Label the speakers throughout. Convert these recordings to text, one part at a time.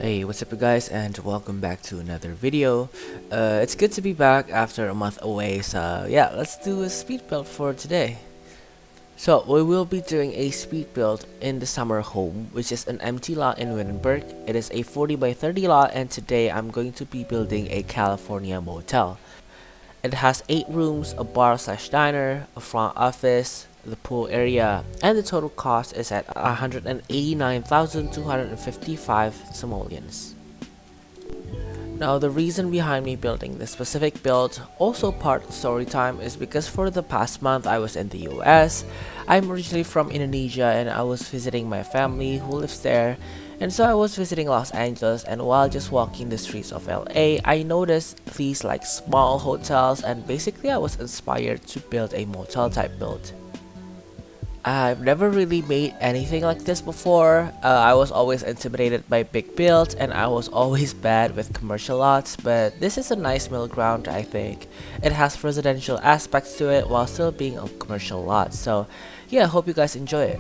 Speaker 1: Hey, what's up you guys, and welcome back to another video. It's good to be back after a month away, so yeah, let's do a speed build for today. So we will be doing a speed build in the summer home, which is an empty lot in Windenburg. It is a 40 by 30 lot, and today I'm going to be building a California motel. It has 8 rooms, a bar slash diner, a front office, the pool area, and the total cost is at 189,255 simoleons. Now the reason behind me building this specific build, also part story time, is because for the past month I was in the US. I'm originally from Indonesia and I was visiting my family who lives there. And so I was visiting Los Angeles, and while just walking the streets of LA, I noticed these like small hotels, and basically I was inspired to build a motel type build. I've never really made anything like this before. I was always intimidated by big builds and I was always bad with commercial lots, but this is a nice middle ground, I think. It has residential aspects to it while still being a commercial lot, so yeah, hope you guys enjoy it.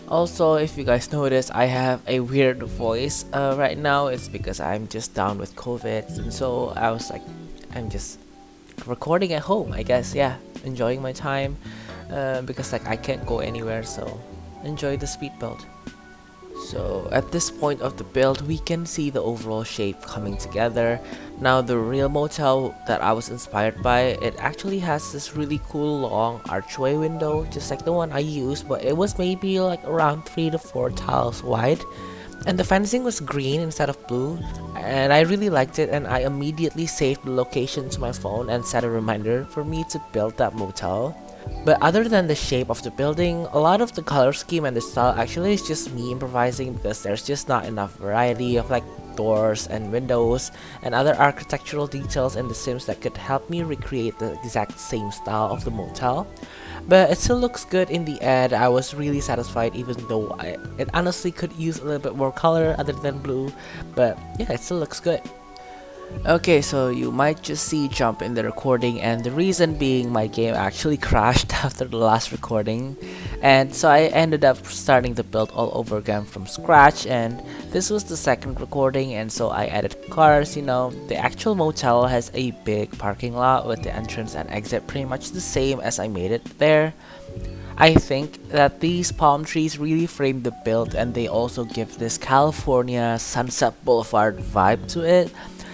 Speaker 1: Also, if you guys notice, I have a weird voice right now. It's because I'm just down with COVID, and so I was like, I'm just recording at home, I guess. Yeah, enjoying my time because like I can't go anywhere, so enjoy the speed build. So at this point of the build, we can see the overall shape coming together. Now the real motel that I was inspired by, it actually has this really cool long archway window, just like the one I used, but it was maybe like around 3 to 4 tiles wide. And the fencing was green instead of blue, and I really liked it, and I immediately saved the location to my phone and set a reminder for me to build that motel. But other than the shape of the building, a lot of the color scheme and the style actually is just me improvising because there's just not enough variety of like doors and windows and other architectural details in the Sims that could help me recreate the exact same style of the motel. But it still looks good in the end. I was really satisfied, even though it honestly could use a little bit more color other than blue, but yeah, it still looks good. Okay, so you might just see jump in the recording, and the reason being my game actually crashed after the last recording, and so I ended up starting the build all over again from scratch. And this was the second recording, and so I added cars. The actual motel has a big parking lot with the entrance and exit pretty much the same as I made it there. I think that these palm trees really frame the build, and they also give this California Sunset Boulevard vibe to it.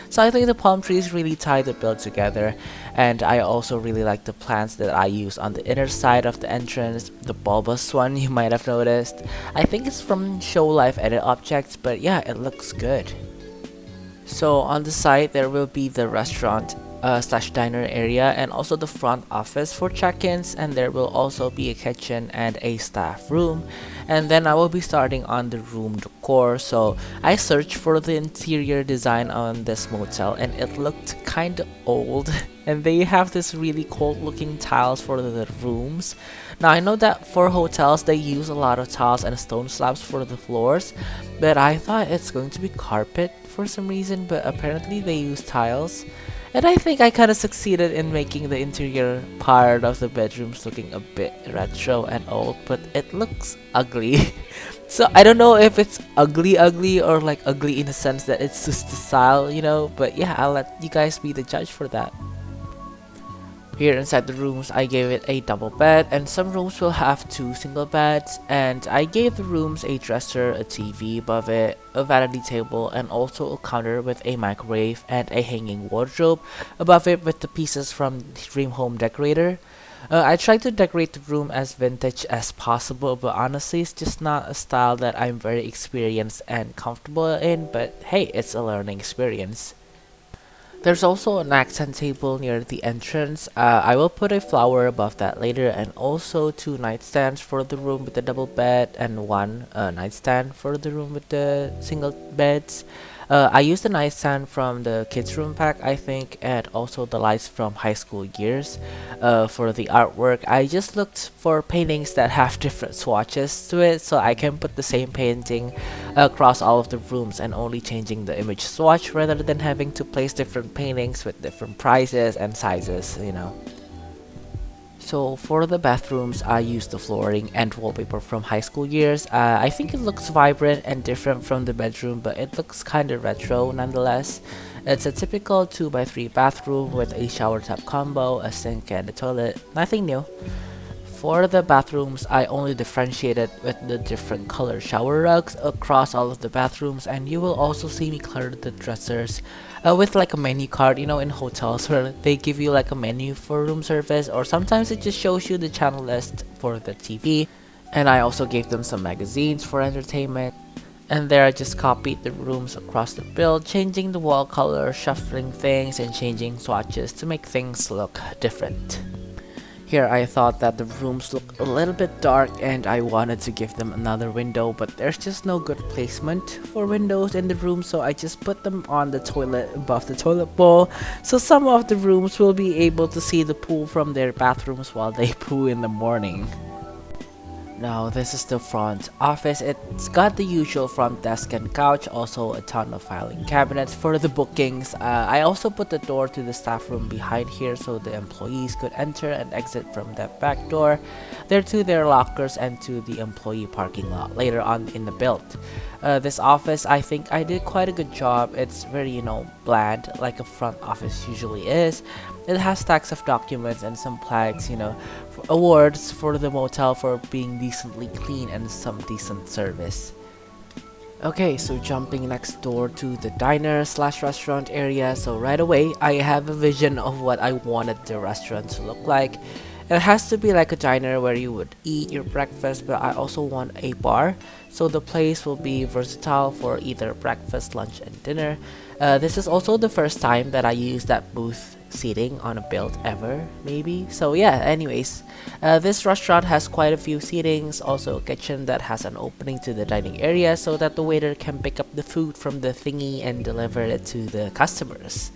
Speaker 1: So I think the palm trees really tie the build together, and I also really like the plants that I use on the inner side of the entrance, the bulbous one you might have noticed. I think it's from Show Life Edit Objects, but yeah, it looks good. So on the side there will be the restaurant slash diner area and also the front office for check-ins, and there will also be a kitchen and a staff room. And then I will be starting on the room decor. So I searched for the interior design on this motel and it looked kinda old and they have this really cold looking tiles for the rooms. Now I know that for hotels they use a lot of tiles and stone slabs for the floors, but I thought it's going to be carpet for some reason, but apparently they use tiles. And I think I kinda succeeded in making the interior part of the bedrooms looking a bit retro and old, but it looks ugly. So I don't know if it's ugly or like ugly in the sense that it's just the style, but yeah, I'll let you guys be the judge for that. Here inside the rooms, I gave it a double bed, and some rooms will have 2 single beds, and I gave the rooms a dresser, a TV above it, a vanity table, and also a counter with a microwave and a hanging wardrobe above it with the pieces from Dream Home Decorator. I tried to decorate the room as vintage as possible, but honestly it's just not a style that I'm very experienced and comfortable in, but hey, it's a learning experience. There's also an accent table near the entrance. I will put a flower above that later, and also 2 nightstands for the room with the double bed and 1 nightstand for the room with the single beds. I used the nightstand from the kids room pack, I think, and also the lights from High School Years. For the artwork, I just looked for paintings that have different swatches to it, so I can put the same painting across all of the rooms and only changing the image swatch rather than having to place different paintings with different prices and sizes. So for the bathrooms, I used the flooring and wallpaper from high school years. I think it looks vibrant and different from the bedroom, but it looks kind of retro nonetheless. It's a typical 2x3 bathroom with a shower tub combo, a sink, and a toilet. Nothing new. For the bathrooms, I only differentiated with the different color shower rugs across all of the bathrooms, and you will also see me color the dressers with like a menu card, in hotels where they give you like a menu for room service, or sometimes it just shows you the channel list for the TV. And I also gave them some magazines for entertainment. And there I just copied the rooms across the build, changing the wall color, shuffling things, and changing swatches to make things look different. Here I thought that the rooms look a little bit dark and I wanted to give them another window, but there's just no good placement for windows in the room, so I just put them on the toilet above the toilet bowl, so some of the rooms will be able to see the pool from their bathrooms while they poo in the morning. Now this is the front office. It's got the usual front desk and couch, also a ton of filing cabinets for the bookings. I also put the door to the staff room behind here so the employees could enter and exit from that back door. There to their lockers and to the employee parking lot later on in the build. This office, I think I did quite a good job. It's very, bland, like a front office usually is. It has stacks of documents and some plaques, for awards for the motel for being decently clean and some decent service. Okay, so jumping next door to the diner slash restaurant area. So right away, I have a vision of what I wanted the restaurant to look like. It has to be like a diner where you would eat your breakfast, but I also want a bar, so the place will be versatile for either breakfast, lunch, and dinner. This is also the first time that I use that booth seating on a build ever, maybe. So yeah, anyways, this restaurant has quite a few seatings, also a kitchen that has an opening to the dining area so that the waiter can pick up the food from the thingy and deliver it to the customers.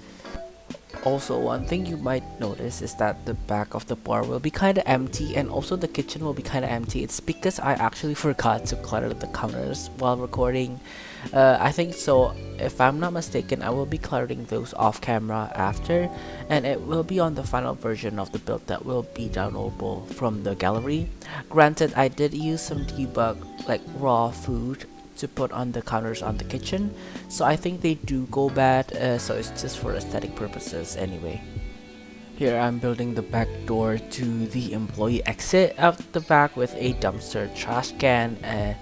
Speaker 1: Also, one thing you might notice is that the back of the bar will be kind of empty, and also the kitchen will be kind of empty. It's because I actually forgot to clutter the counters while recording. I think so, if I'm not mistaken, I will be cluttering those off camera after, and it will be on the final version of the build that will be downloadable from the gallery. Granted, I did use some debug, like raw food, to put on the counters on the kitchen, so I think they do go bad, so it's just for aesthetic purposes anyway. Here I'm building the back door to the employee exit out the back with a dumpster trash can. I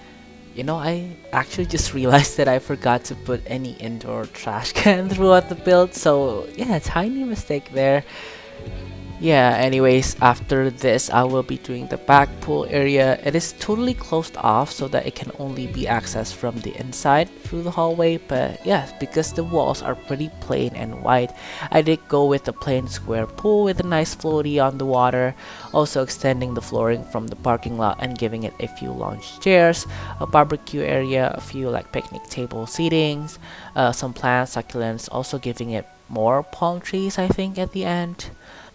Speaker 1: actually just realized that I forgot to put any indoor trash can throughout the build, so yeah, tiny mistake there. Yeah, anyways, after this, I will be doing the back pool area. It is totally closed off so that it can only be accessed from the inside through the hallway, but yeah, because the walls are pretty plain and white, I did go with a plain square pool with a nice floaty on the water, also extending the flooring from the parking lot and giving it a few lounge chairs, a barbecue area, a few like picnic table seatings, some plants, succulents, also giving it more palm trees I think at the end.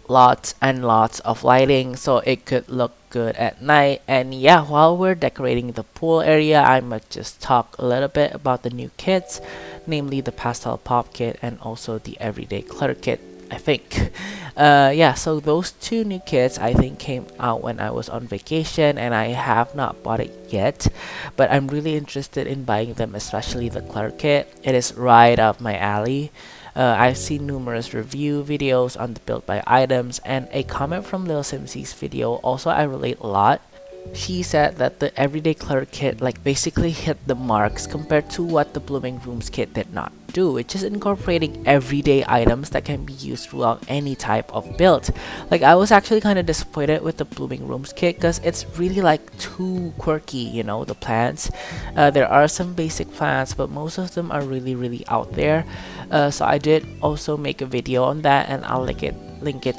Speaker 1: Lots and lots of lighting so it could look good at night. And yeah, while we're decorating the pool area, I might just talk a little bit about the new kits, namely the pastel pop kit and also the everyday clutter kit, I think. Yeah, so those two new kits I think came out when I was on vacation, and I have not bought it yet, but I'm really interested in buying them, especially the clutter kit. It is right up my alley. I've seen numerous review videos on the BuildBuy items, and a comment from Lil Simsy's video also I relate a lot. She said that the everyday clutter kit basically hit the marks compared to what the Blooming Rooms kit did not do, which is incorporating everyday items that can be used throughout any type of build. I was actually kind of disappointed with the Blooming Rooms kit because it's really too quirky, the plants. There are some basic plants, but most of them are really out there. So I did also make a video on that, and I'll link it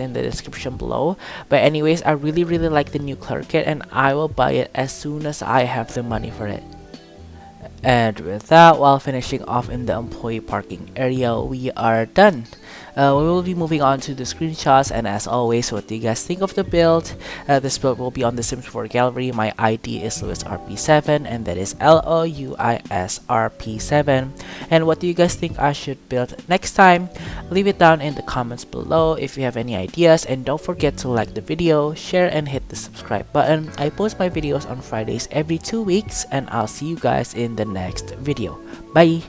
Speaker 1: in the description below. But anyways, I really like the new clutter kit, and I will buy it as soon as I have the money for it. And with that, while finishing off in the employee parking area, we are done. We will be moving on to the screenshots, and as always, what do you guys think of the build? This build will be on the Sims 4 gallery. My ID is LouisRP7, and that is LOUISRP7. And what do you guys think I should build next time? Leave it down in the comments below if you have any ideas, and don't forget to like the video, share, and hit the subscribe button. I post my videos on Fridays every 2 weeks, and I'll see you guys in the next video. Bye!